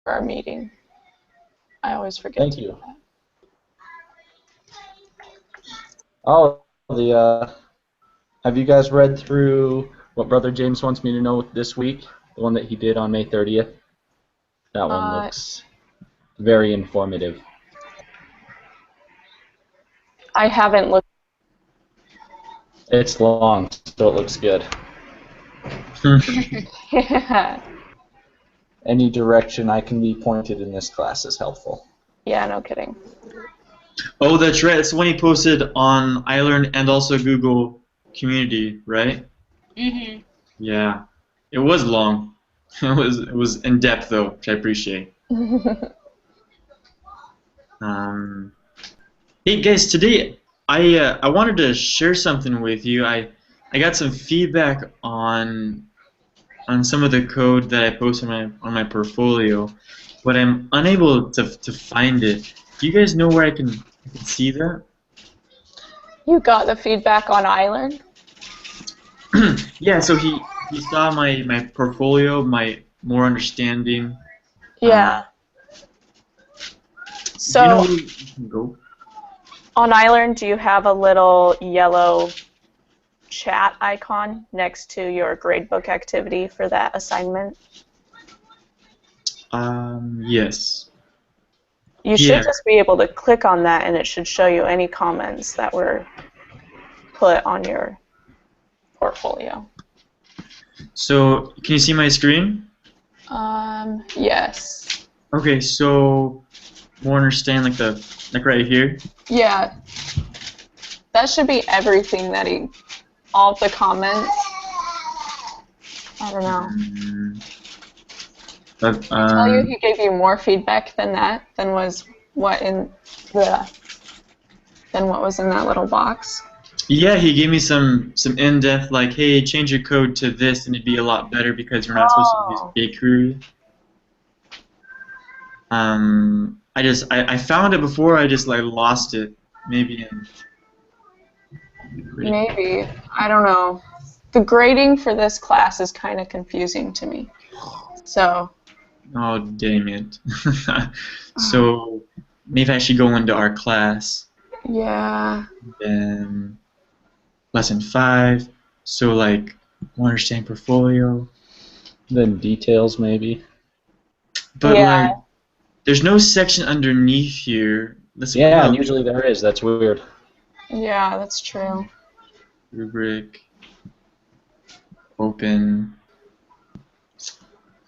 our meeting. I always forget Thank to you. do that. Oh, have you guys read through what Brother James wants me to know this week? The one that he did on May 30th? That one looks very informative. I haven't looked. It's long, so it looks good. Yeah. Any direction I can be pointed in this class is helpful. Yeah, no kidding. Oh, that's right. It's the one he posted on iLearn and also Google Community, right? Mhm. Yeah. It was long. It was in depth though, which I appreciate. Hey guys, today I wanted to share something with you. I got some feedback on some of the code that I post on my portfolio, but I'm unable to find it. Do you guys know where I can see that? You got the feedback on iLearn? Yeah, so he saw my portfolio, my more understanding. Yeah. Do you know So where you can go? on iLearn, do you have a little yellow chat icon next to your gradebook activity for that assignment? Yes. You should just be able to click on that and it should show you any comments that were put on your portfolio. So, can you see my screen? Yes. Okay, so more understand like right here. Yeah. That should be everything that all of the comments. I don't know. But, Did he tell you he gave you more feedback than that? Than was what in than what was in that little box? yeah, he gave me some in-depth like, hey, change your code to this and it'd be a lot better because we're not supposed to use jQuery. I found it before, I just like lost it. Maybe Maybe. I don't know. The grading for this class is kind of confusing to me. So. Oh, dang it. So maybe I should go into our class. Yeah. Then lesson 5. So like understand portfolio. Then details maybe. But yeah. like there's no section underneath here. Yeah, and usually there is. That's weird. Yeah, that's true. Rubric. Open.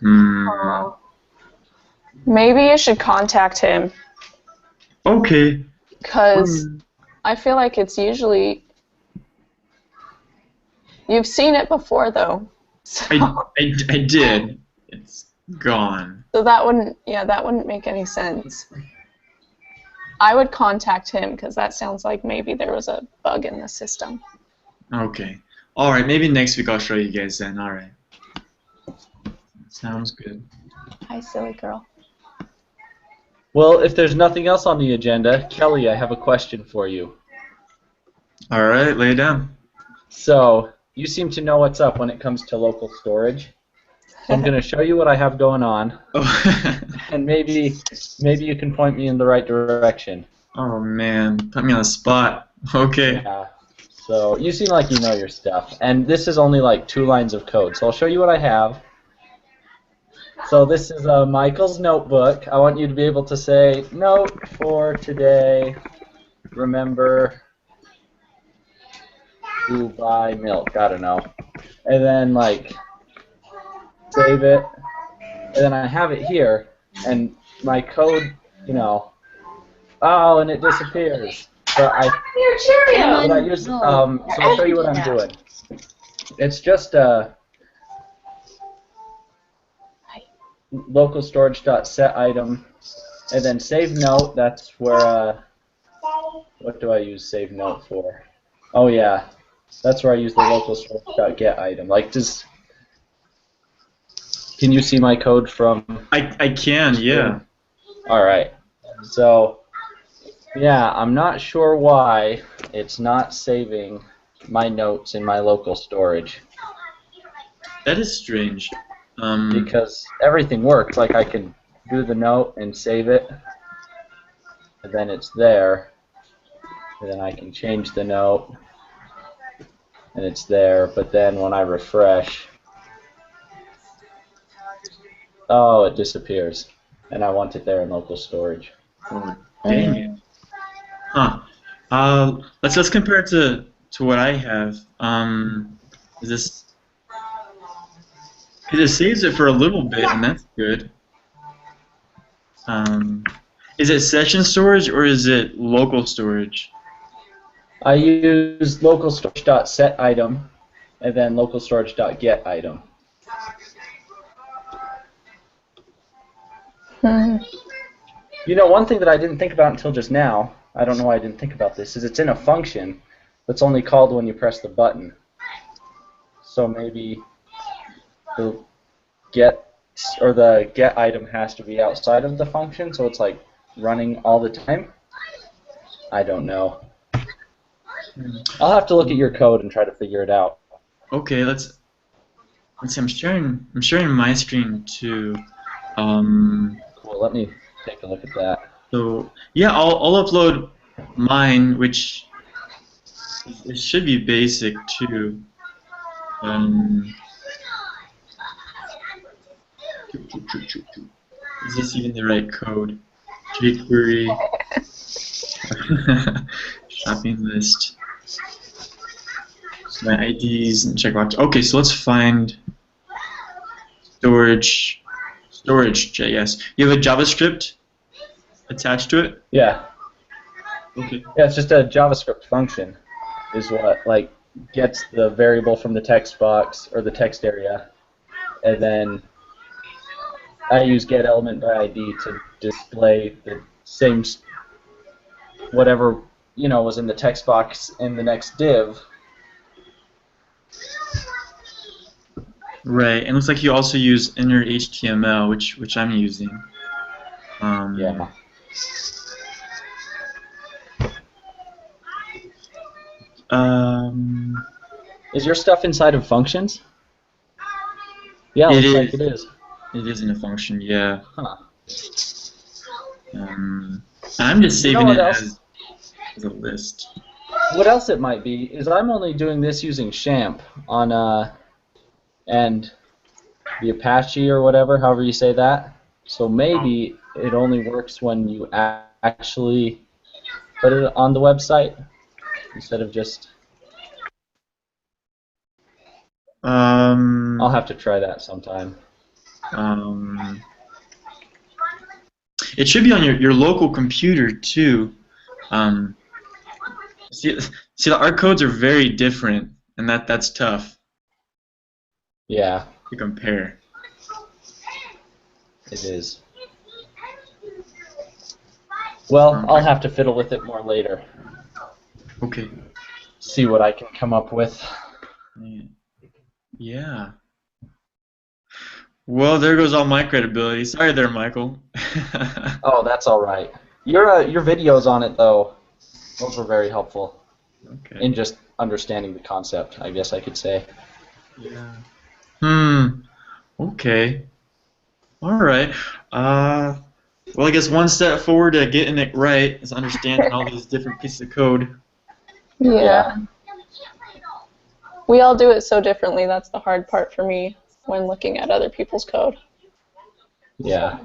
Oh. Maybe you should contact him. Okay. Because I feel like it's usually... You've seen it before, though. So. I did. It's gone. So that wouldn't make any sense. I would contact him because that sounds like maybe there was a bug in the system. Okay. Alright, maybe next week I'll show you guys then. Alright. Sounds good. Hi, silly girl. Well, if there's nothing else on the agenda, Kelly, I have a question for you. Alright, lay it down. So, you seem to know what's up when it comes to local storage. So I'm going to show you what I have going on, and maybe you can point me in the right direction. Oh man, put me on the spot. Okay. Yeah. So you seem like you know your stuff, and this is only like 2 lines of code. So I'll show you what I have. So this is Michael's notebook. I want you to be able to say, note for today, remember to buy milk. I don't know. And then like save it. And then I have it here, and my code, you know, oh, and it disappears. So so I'll show you what I'm doing. It's just local storage.set item, and then save note. That's where what do I use save note for? Oh yeah, that's where I use the local storage.get item. Like, can you see my code from? I can, yeah. All right. So yeah, I'm not sure why it's not saving my notes in my local storage. That is strange. Because everything works. Like I can do the note and save it, and then it's there, and then I can change the note, and it's there, but then when I refresh, oh, it disappears, and I want it there in local storage. Oh, dang it. Huh. Let's compare it to what I have. Is this? Because it saves it for a little bit, and that's good. Is it session storage or is it local storage? I use local storage.set item, and then local storage.get item. You know, one thing that I didn't think about until just now, I don't know why I didn't think about this, is it's in a function that's only called when you press the button. So maybe the get item has to be outside of the function, so it's like running all the time. I don't know. I'll have to look at your code and try to figure it out. Okay, let's see. I'm sharing my screen too. Cool. Let me take a look at that. So yeah, I'll upload mine, which it should be basic too. Is this even the right code? jQuery shopping list. So my IDs and checkbox. Okay, so let's find storage.js. You have a JavaScript attached to it? Yeah. Okay. Yeah, it's just a JavaScript function is what like gets the variable from the text box or the text area, and then I use getElementById to display the same whatever was in the text box in the next div. Right, and it looks like you also use inner HTML, which I'm using. Yeah. Is your stuff inside of functions? Yeah, it looks like it is. It is in a function, yeah. Huh. I'm just saving it else? as a list. What else it might be is I'm only doing this using XAMPP on and the Apache or whatever, however you say that. So maybe it only works when you actually put it on the website instead of just. I'll have to try that sometime. It should be on your local computer too. See, our codes are very different, and that's tough. Yeah. To compare. It is. Well, I'll have to fiddle with it more later. Okay. See what I can come up with. Yeah. Well, there goes all my credibility. Sorry there, Michael. Oh, that's all right. Your videos on it, though, those were very helpful. Okay. In just understanding the concept, I guess I could say. Yeah. Okay. All right. Well, I guess one step forward to getting it right is understanding all these different pieces of code. Yeah. We all do it so differently. That's the hard part for me when looking at other people's code. Yeah.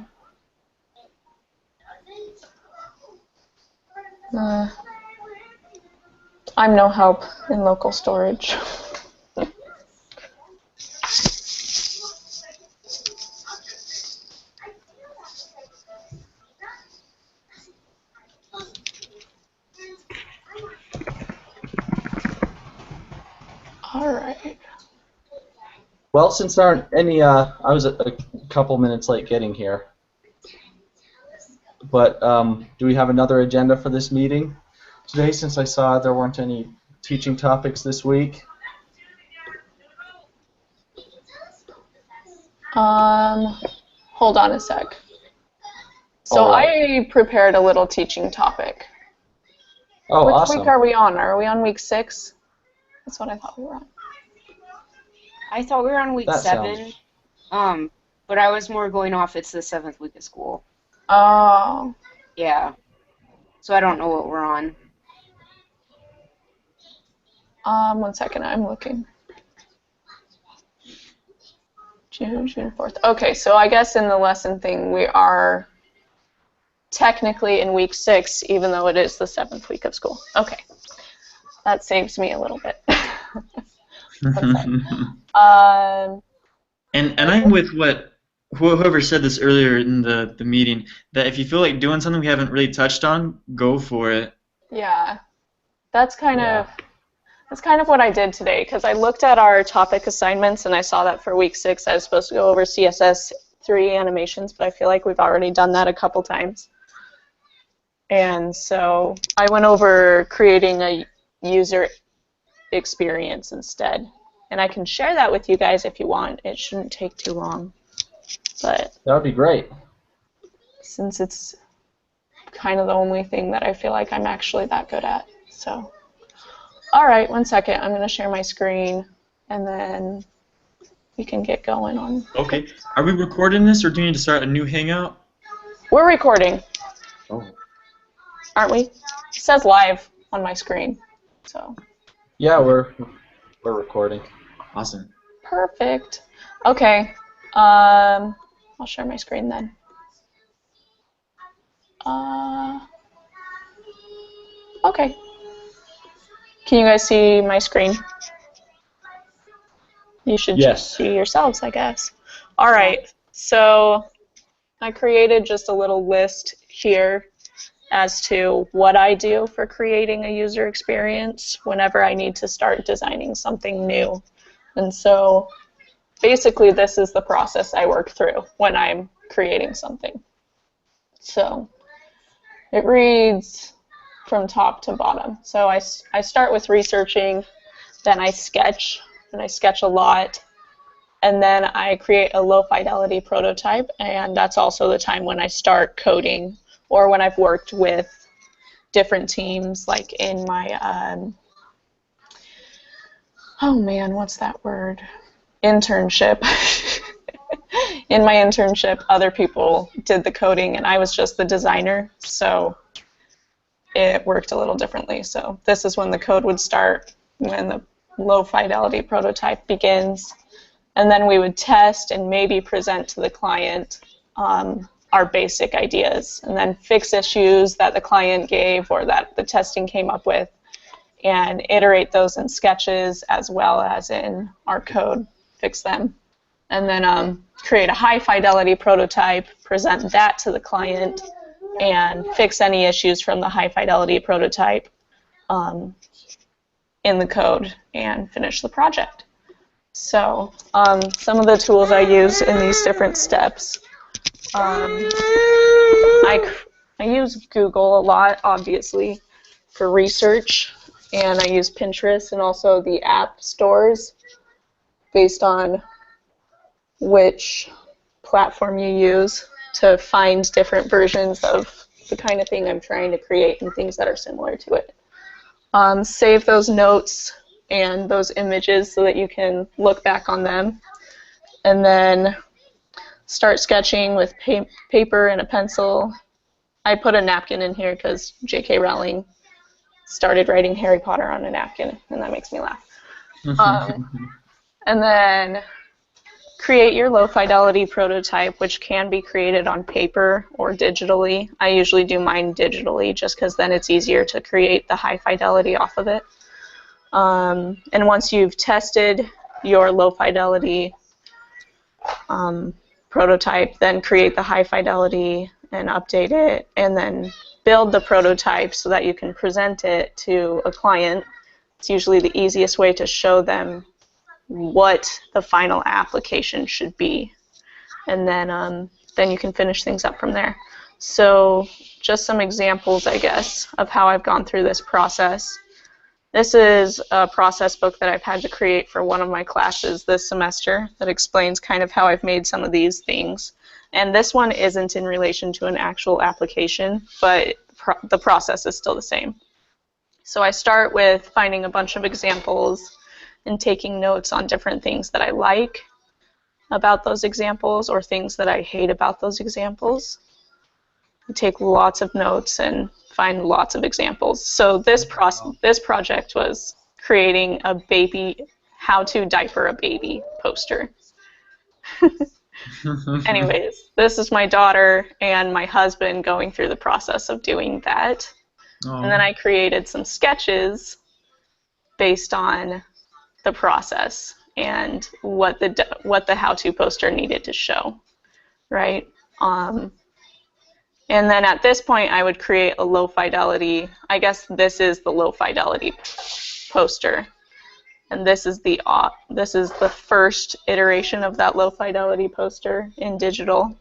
I'm no help in local storage. All right. Well, since there aren't any, I was a couple minutes late getting here. But do we have another agenda for this meeting today, since I saw there weren't any teaching topics this week? Hold on a sec. So I prepared a little teaching topic. Oh, Which awesome. week are we on? Are we on week 6? That's what I thought we were on. I thought we were on week 7. But I was more going off it's the 7th week of school. Oh. Yeah. So I don't know what we're on. 1 second, I'm looking. June 4th. Okay, so I guess in the lesson thing we are technically in week 6, even though it is the 7th week of school. Okay. That saves me a little bit. And I'm with whoever said this earlier in the meeting, that if you feel like doing something we haven't really touched on, go for it. Yeah. That's kind of what I did today, because I looked at our topic assignments and I saw that for week 6 I was supposed to go over CSS3 animations, but I feel like we've already done that a couple times. And so I went over creating a user experience instead. And I can share that with you guys if you want. It shouldn't take too long. But that would be great. Since it's kind of the only thing that I feel like I'm actually that good at. So, all right, 1 second. I'm going to share my screen, and then we can get going on. Okay. Are we recording this, or do we need to start a new Hangout? We're recording. Oh. Aren't we? It says live on my screen. So. Yeah, we're recording. Awesome. Perfect. Okay. I'll share my screen then. Okay. Can you guys see my screen? You should Yes. see yourselves, I guess. All right. So I created just a little list here as to what I do for creating a user experience whenever I need to start designing something new. And so basically this is the process I work through when I'm creating something. So it reads from top to bottom. So I start with researching, then I sketch, and I sketch a lot, and then I create a low fidelity prototype, and that's also the time when I start coding or when I've worked with different teams, like in my, oh man, what's that word? Internship. In my internship, other people did the coding and I was just the designer, so it worked a little differently. So this is when the code would start, when the low fidelity prototype begins, and then we would test and maybe present to the client our basic ideas, and then fix issues that the client gave or that the testing came up with, and iterate those in sketches as well as in our code, fix them, and then create a high fidelity prototype, present that to the client, and fix any issues from the high fidelity prototype in the code and finish the project. So some of the tools I use in these different steps, I use Google a lot, obviously, for research, and I use Pinterest and also the app stores based on which platform you use to find different versions of the kind of thing I'm trying to create and things that are similar to it. Save those notes and those images so that you can look back on them, and then start sketching with paper and a pencil. I put a napkin in here because J.K. Rowling started writing Harry Potter on a napkin, and that makes me laugh. And then create your low fidelity prototype, which can be created on paper or digitally. I usually do mine digitally just because then it's easier to create the high fidelity off of it. And once you've tested your low fidelity prototype, then create the high fidelity and update it, and then build the prototype so that you can present it to a client. It's usually the easiest way to show them what the final application should be, and then you can finish things up from there. So just some examples, I guess, of how I've gone through this process. This is a process book that I've had to create for one of my classes this semester that explains kind of how I've made some of these things. And this one isn't in relation to an actual application, but the process is still the same. So I start with finding a bunch of examples and taking notes on different things that I like. about those examples or things that I hate about those examples. I take lots of notes and find lots of examples. So this project was creating a baby, how to diaper a baby poster. Anyways, this is my daughter and my husband going through the process of doing that. Oh. And then I created some sketches based on the process and what the how-to poster needed to show, right? And then at this point, I would create a low fidelity. I guess this is the low fidelity poster, and this is the first iteration of that low fidelity poster in digital,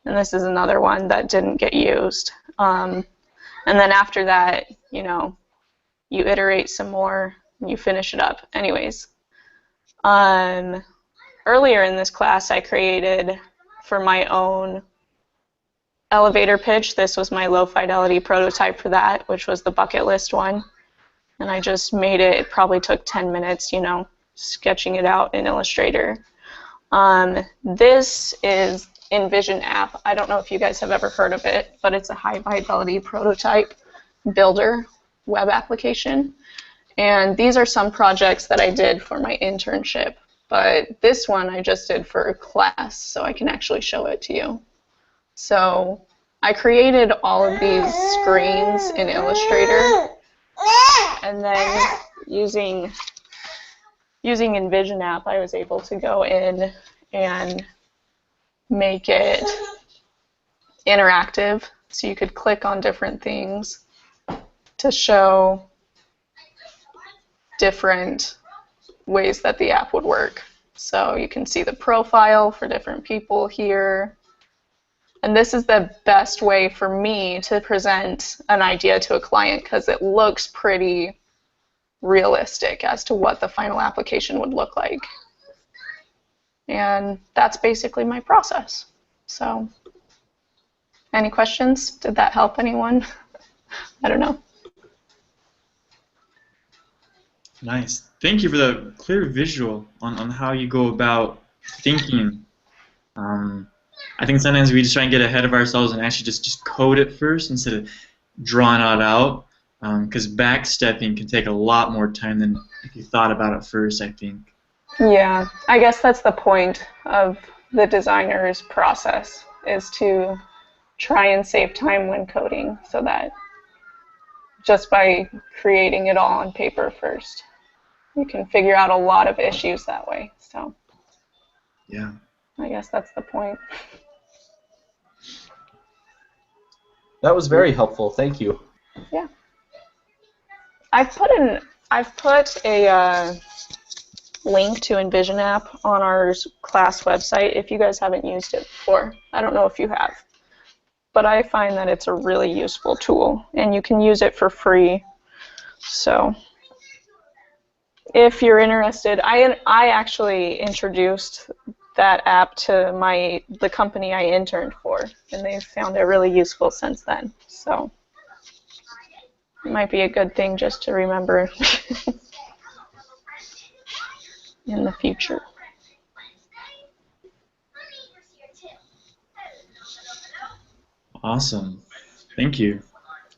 and this is another one that didn't get used. And then after that, you know, you iterate some more, and you finish it up. Anyways, earlier in this class, I created for my own elevator pitch. This was my low fidelity prototype for that, which was the bucket list one. And I just made it. It probably took 10 minutes, you know, sketching it out in Illustrator. This is Envision app. I don't know if you guys have ever heard of it, but it's a high fidelity prototype builder web application. And these are some projects that I did for my internship, but this one I just did for a class, so I can actually show it to you. So I created all of these screens in Illustrator, and then using Envision app, I was able to go in and make it interactive, so you could click on different things to show different ways that the app would work. So you can see the profile for different people here. And this is the best way for me to present an idea to a client because it looks pretty realistic as to what the final application would look like. And that's basically my process. So, any questions? Did that help anyone? I don't know. Nice. Thank you for the clear visual on how you go about thinking. I think sometimes we just try and get ahead of ourselves and actually just code it first instead of drawing it out, because backstepping can take a lot more time than if you thought about it first, I think. Yeah, I guess that's the point of the designer's process, is to try and save time when coding, so that just by creating it all on paper first, you can figure out a lot of issues that way. So yeah, I guess that's the point. That was very helpful. Thank you. Yeah. I've put a link to Envision app on our class website if you guys haven't used it before. I don't know if you have, but I find that it's a really useful tool, and you can use it for free. So if you're interested, I actually introduced that app to the company I interned for, and they've found it really useful since then. So it might be a good thing just to remember in the future. awesome. Thank you.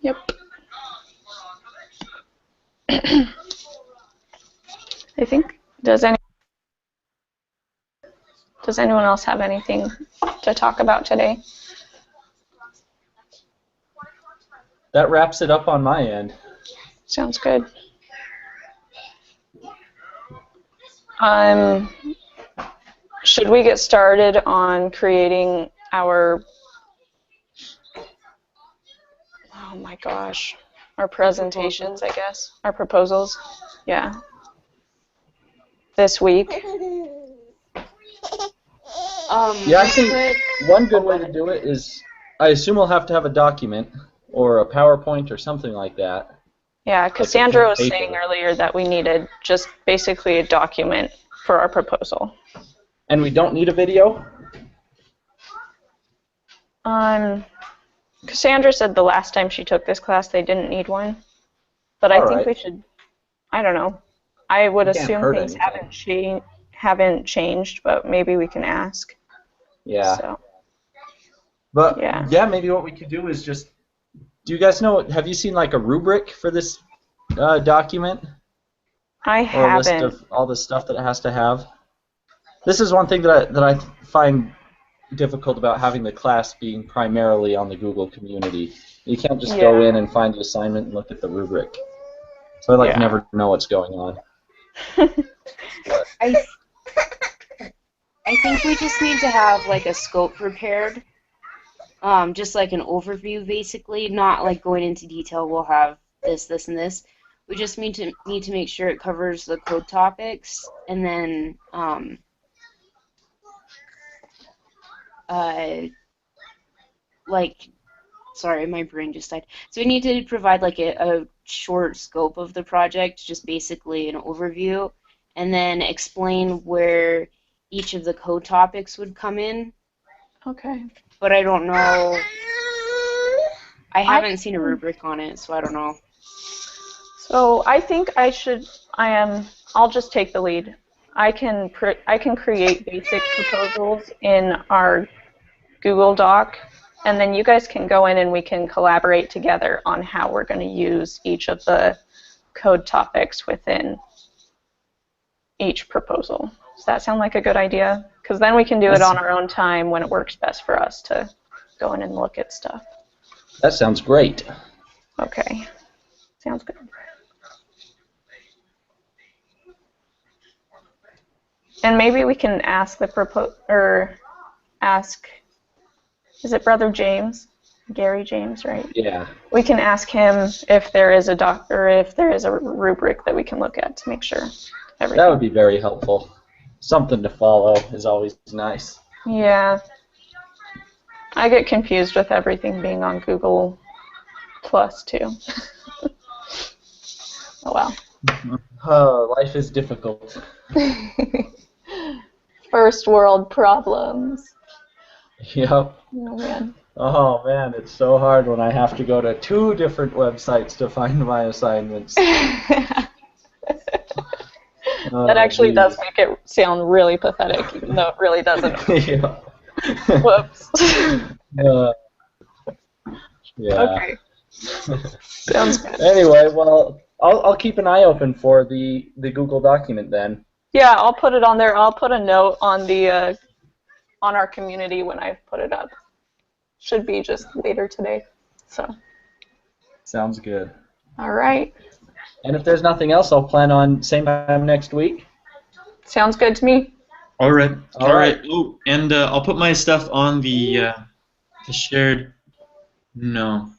Yep. I think, does anyone else have anything to talk about today? That wraps it up on my end. Sounds good. Should we get started on creating our, oh my gosh, our presentations, I guess, our proposals? Yeah. This week. Yeah, I think one good way to do it is, I assume we'll have to have a document or a PowerPoint or something like that. Yeah, Cassandra was paper. saying earlier that we needed just basically a document for our proposal. And we don't need a video? Cassandra said the last time she took this class they didn't need one, but I think we should, I don't know. I would It can't assume hurt things anything. haven't changed, but maybe we can ask. Yeah. So, But yeah. yeah, maybe what we could do is just. Do you guys know? Have you seen like a rubric for this document I or a list haven't. of all the stuff that it has to have? This is one thing that I find difficult about having the class being primarily on the Google community. You can't just go Yeah. in and find the assignment and look at the rubric. So I like Yeah. never know what's going on. I think we just need to have like a scope prepared, just like an overview basically, not like going into detail. We'll have this, this, and this. We just need to make sure it covers the code topics, and then like, sorry, my brain just died. So we need to provide like a short scope of the project, just basically an overview, and then explain where each of the code topics would come in. Okay. But I don't know. I haven't seen a rubric on it, so I don't know. So I think I'll just take the lead. I can create basic proposals in our Google Doc, and then you guys can go in and we can collaborate together on how we're going to use each of the code topics within each proposal. Does that sound like a good idea? Because then we can do it on our own time when it works best for us to go in and look at stuff. That sounds great. Okay. Sounds good. And maybe we can ask is it Brother James? Gary James, right? Yeah. We can ask him if there is a rubric that we can look at to make sure everything. That would be very helpful. Something to follow is always nice. Yeah. I get confused with everything being on Google Plus too. Oh well. Oh, life is difficult. First world problems. Yep. Oh man. Oh man, it's so hard when I have to go to 2 different websites to find my assignments. That actually does make it sound really pathetic, even though it really doesn't. Yeah. Whoops. Yeah. Okay. Sounds good. Anyway, well, I'll keep an eye open for the Google document then. Yeah, I'll put it on there. I'll put a note on the on our community when I put it up. Should be just later today. So. Sounds good. All right. And if there's nothing else, I'll plan on same time next week. Sounds good to me. All right. All right. Oh, and I'll put my stuff on the shared. No.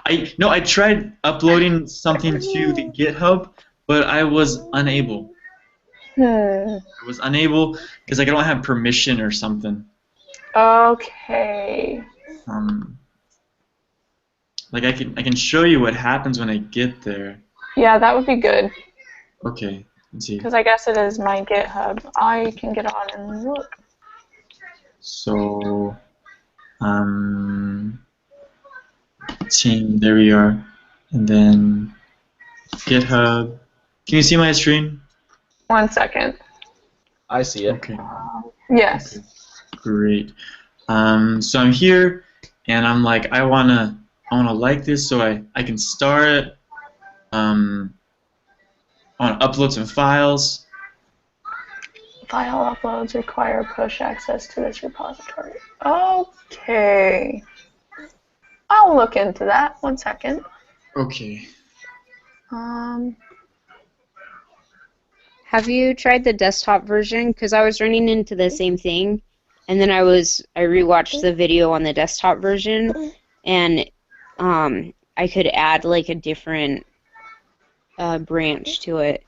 I tried uploading something to the GitHub, but I was unable. I was unable because I don't have permission or something. Okay. Like I can show you what happens when I get there. Yeah, that would be good. Okay, let's see. Because I guess it is my GitHub. I can get on and look. So, team, there we are. And then GitHub. Can you see my screen? 1 second. I see it. Okay. Yes. Okay. Great. So I'm here, and I'm like, I wanna like this, so I can start it. I want to upload some files. File uploads require push access to this repository. Okay. I'll look into that. 1 second. Okay. Have you tried the desktop version? Because I was running into the same thing, and then I rewatched the video on the desktop version, and I could add like a different branch to it.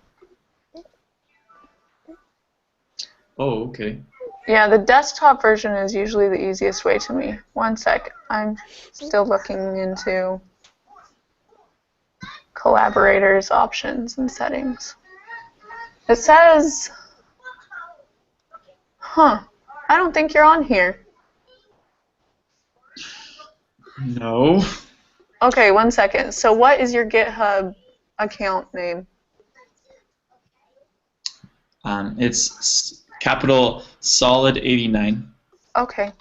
Oh, okay. Yeah, the desktop version is usually the easiest way to me. 1 sec. I'm still looking into collaborators, options, and settings. It says, I don't think you're on here. No. Okay, 1 second. So what is your GitHub account name? It's capital solid 89. Okay.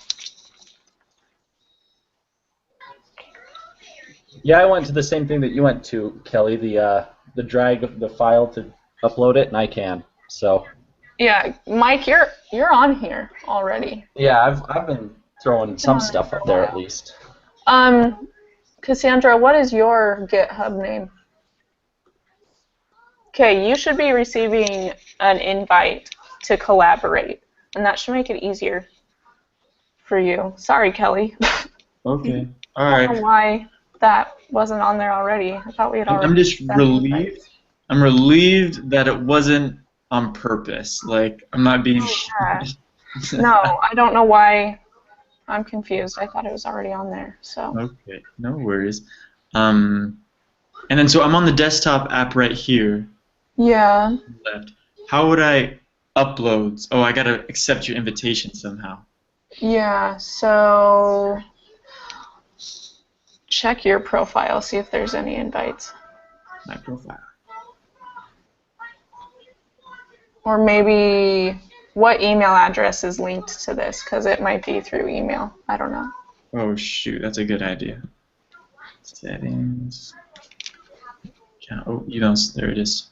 Yeah, I went to the same thing that you went to, Kelly. The drag of the file to upload it, and I can. So. Yeah, Mike, you're on here already. Yeah, I've been throwing Been some on there stuff for a up there at while. least. Cassandra, what is your GitHub name? Okay, you should be receiving an invite to collaborate, and that should make it easier for you. Sorry, Kelly. Okay. All I don't know right. why that wasn't on there already. I thought we had I'm already just sent relieved. invites. I'm relieved that it wasn't on purpose. Like I'm not being. Oh, yeah. No, I don't know why. I'm confused. I thought it was already on there. So. Okay, no worries. And then so I'm on the desktop app right here. Yeah. Left. How would I upload? Oh, I gotta accept your invitation somehow. Yeah. So check your profile, see if there's any invites. My profile. Or maybe what email address is linked to this, because it might be through email. I don't know. Oh shoot, that's a good idea. Settings. Oh, you know, there it is.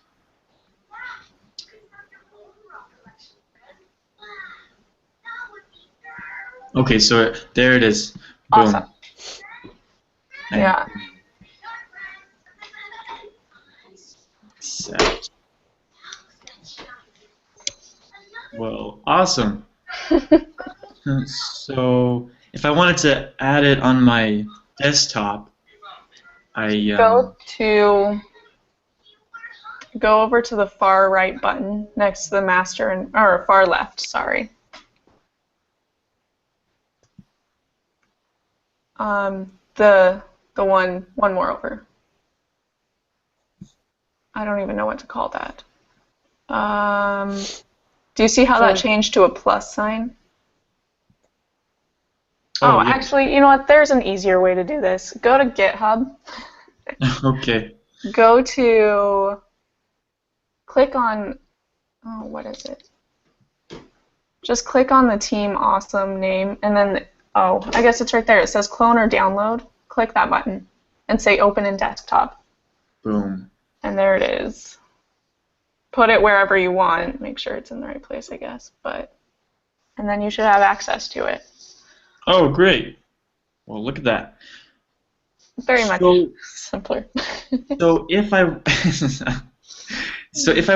Okay, so there it is. Boom. Awesome. Yeah. Accept. Well, awesome. So if I wanted to add it on my desktop, Go over to the far right button next to the master or far left, sorry. The one more over. I don't even know what to call that. Do you see how that changed to a plus sign? Oh, yeah. actually, you know what? There's an easier way to do this. Go to GitHub. Okay. Go to, click on, oh, what is it? Just click on the Team Awesome name, and then, oh, I guess it's right there. It says clone or download. Click that button and say open in desktop. Boom. And there it is. Put it wherever you want. Make sure it's in the right place, I guess. And then you should have access to it. Oh, great. Well, look at that. Very much simpler. So if I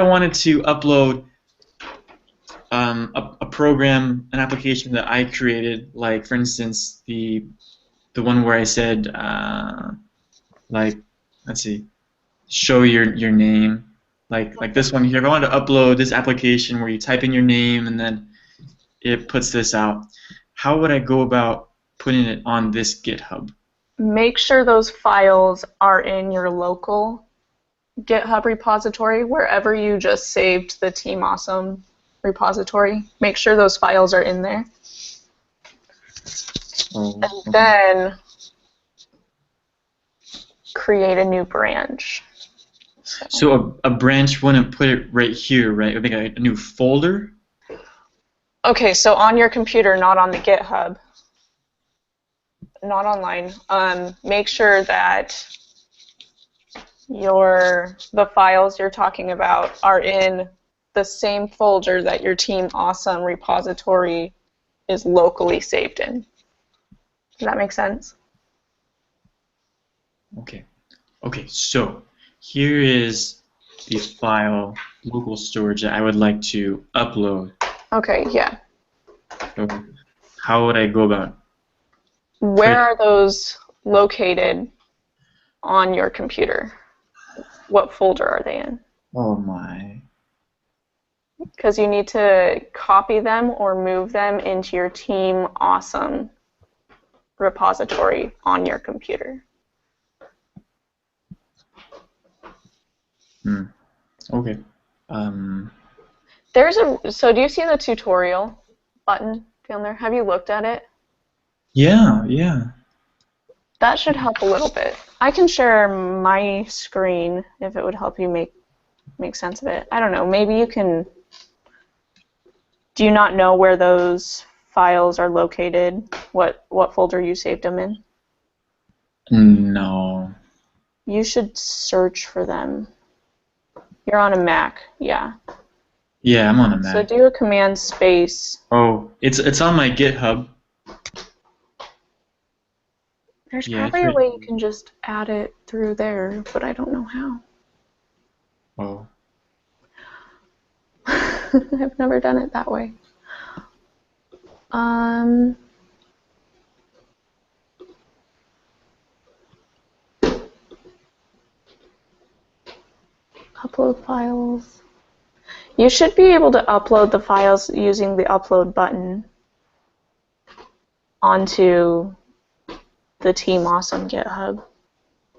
wanted to upload a program, an application that I created, like for instance the one where I said like, let's see, show your name, like this one here. If I wanted to upload this application where you type in your name and then it puts this out, how would I go about putting it on this GitHub? Make sure those files are in your local GitHub repository, wherever you just saved the Team Awesome repository. Make sure those files are in there. Oh, and then create a new branch. So a branch wouldn't put it right here, right? It would make a new folder? Okay, so on your computer, not on the GitHub, not online, make sure that the files you're talking about are in the same folder that your Team Awesome repository is locally saved in. Does that make sense? Okay. Okay, so here is the file, local storage, that I would like to upload. Okay, yeah. So how would I go about? Where are those located on your computer? What folder are they in? Oh my. Because you need to copy them or move them into your Team Awesome repository on your computer. Okay. So do you see the tutorial button down there? Have you looked at it? Yeah. That should help a little bit. I can share my screen if it would help you make sense of it. I don't know. Maybe you can Do you not know where those files are located? What folder you saved them in? No. You should search for them. You're on a Mac, yeah. Yeah, I'm on a So Mac. do a command space. Oh, it's on my GitHub. There's Yeah, it's probably a right. way you can just add it through there, but I don't know how. Oh. I've never done it that way. Upload files. You should be able to upload the files using the upload button onto the Team Awesome GitHub.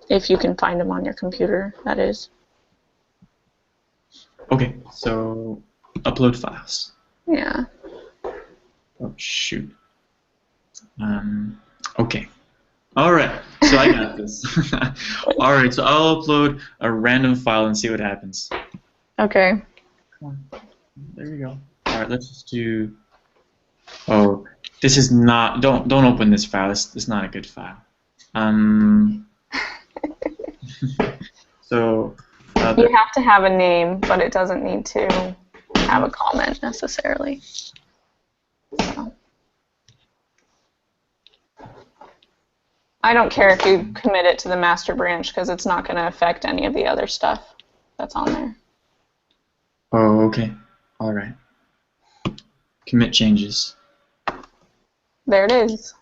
If you can find them on your computer, that is. Okay, so upload files. Yeah. Oh shoot. Okay. All right. So I got this. All right. So I'll upload a random file and see what happens. Okay. There we go. All right. Let's just do. Oh, this is not. Don't open this file. It's not a good file. So. You have to have a name, but it doesn't need to have a comment necessarily. So. I don't care if you commit it to the master branch because it's not going to affect any of the other stuff that's on there. Oh, okay. All right. Commit changes. There it is.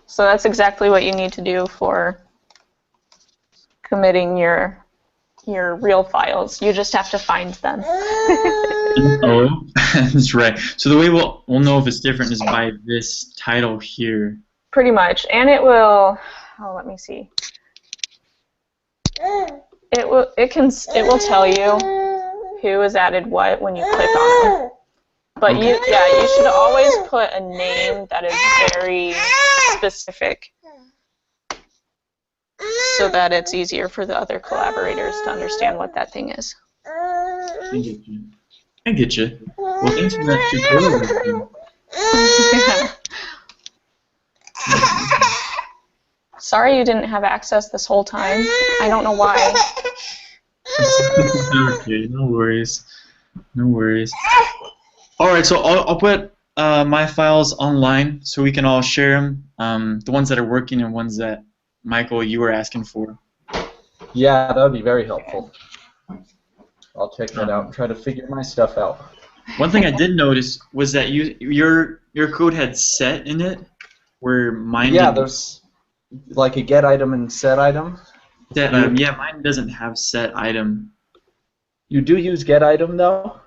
So that's exactly what you need to do for committing your real files. You just have to find them. Oh, that's right. So the way we'll know if it's different is by this title here. Pretty much, and it will. Oh, let me see. It will tell you who has added what when you click on it. But Okay. you should always put a name that is very specific, so that it's easier for the other collaborators to understand what that thing is. I get you. I get you. Well, thanks for that tutorial. Yeah. Sorry you didn't have access this whole time. I don't know why. Okay, no worries. No worries. All right, so I'll put my files online so we can all share them. The ones that are working and ones that Michael you were asking for. Yeah, that would be very helpful. I'll check that out and try to figure my stuff out. One thing I did notice was that your code had set in it, where mine Yeah, didn't. there's like a get item and set item. Set, yeah, mine doesn't have set item. You do use get item though?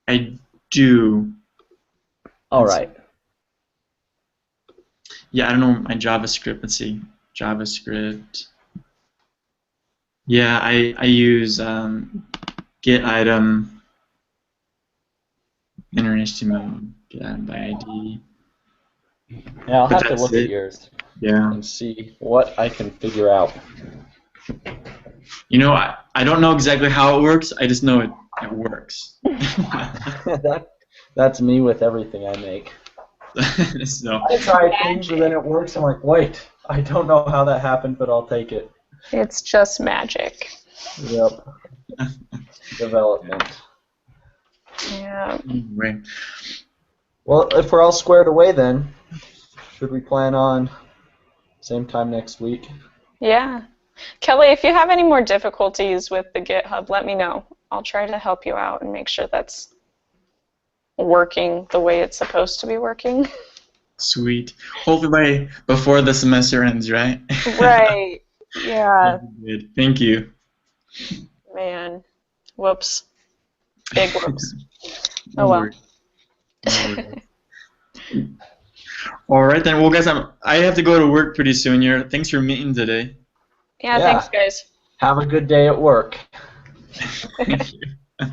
I do. All right. Yeah, I don't know my JavaScript. Let's see, JavaScript. Yeah, I use get item, inner HTML, get item by ID. Yeah, I'll But have to that's look it. at yours Yeah. and see what I can figure out. You know, I don't know exactly how it works. I just know it works. That's me with everything I make. So. I try things and then it works. I'm like, wait, I don't know how that happened, but I'll take it. It's just magic. Yep. Development. Yeah. Right. Well, if we're all squared away then, should we plan on same time next week? Yeah. Kelly, if you have any more difficulties with the GitHub, let me know. I'll try to help you out and make sure that's working the way it's supposed to be working. Sweet. Hopefully before the semester ends, right? Right. Yeah. Good. Thank you. Man. Whoops. Big whoops. No Oh well. worries. No worries. All right then. Well, guys, I have to go to work pretty soon here. Thanks for meeting today. Yeah, Yeah. thanks, guys. Have a good day at work. Thank you. That's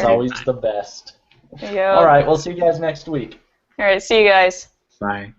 Alright. always the best. Yeah. All right, we'll see you guys next week. All right. See you guys. Bye.